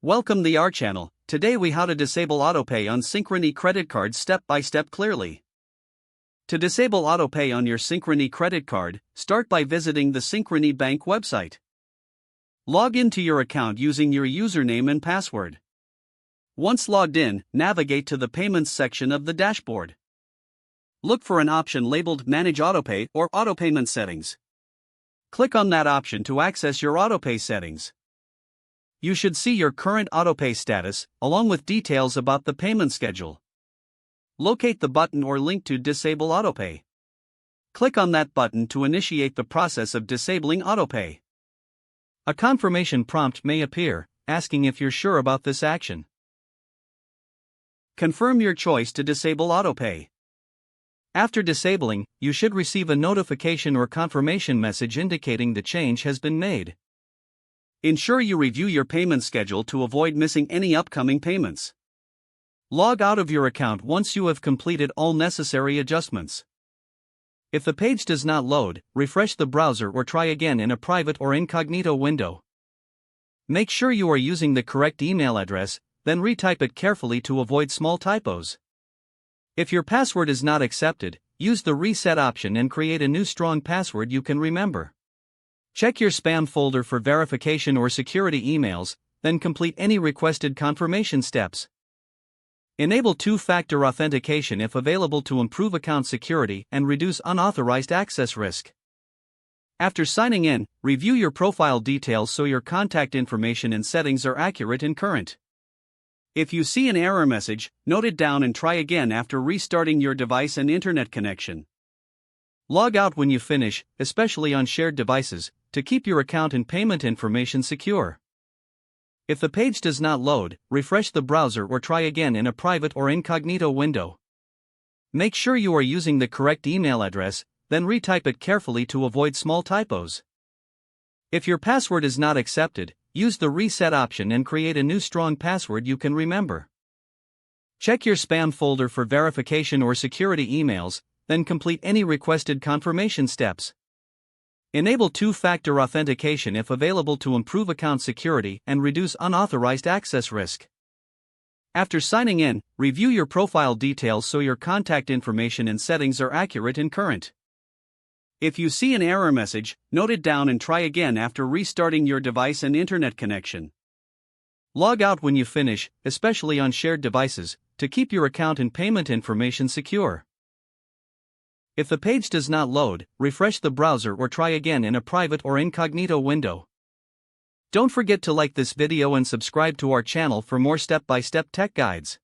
Welcome to our channel. Today we how to disable autopay on Synchrony credit cards step by step clearly. To disable autopay on your Synchrony credit card, start by visiting the Synchrony Bank website. Log into your account using your username and password. Once logged in, navigate to the Payments section of the dashboard. Look for an option labeled Manage Autopay or Auto Payment Settings. Click on that option to access your autopay settings. You should see your current autopay status, along with details about the payment schedule. Locate the button or link to Disable Autopay. Click on that button to initiate the process of disabling autopay. A confirmation prompt may appear, asking if you're sure about this action. Confirm your choice to disable autopay. After disabling, you should receive a notification or confirmation message indicating the change has been made. Ensure you review your payment schedule to avoid missing any upcoming payments. Log out of your account once you have completed all necessary adjustments. If the page does not load, refresh the browser or try again in a private or incognito window. Make sure you are using the correct email address, then retype it carefully to avoid small typos. If your password is not accepted, use the reset option and create a new strong password you can remember. Check your spam folder for verification or security emails, then complete any requested confirmation steps. Enable two-factor authentication if available to improve account security and reduce unauthorized access risk. After signing in, review your profile details so your contact information and settings are accurate and current. If you see an error message, note it down and try again after restarting your device and internet connection. Log out when you finish, especially on shared devices, to keep your account and payment information secure. If the page does not load, refresh the browser or try again in a private or incognito window. Make sure you are using the correct email address, then retype it carefully to avoid small typos. If your password is not accepted, use the reset option and create a new strong password you can remember. Check your spam folder for verification or security emails, then complete any requested confirmation steps. Enable two-factor authentication if available to improve account security and reduce unauthorized access risk. After signing in, review your profile details so your contact information and settings are accurate and current. If you see an error message, note it down and try again after restarting your device and internet connection. Log out when you finish, especially on shared devices, to keep your account and payment information secure. If the page does not load, refresh the browser or try again in a private or incognito window. Don't forget to like this video and subscribe to our channel for more step-by-step tech guides.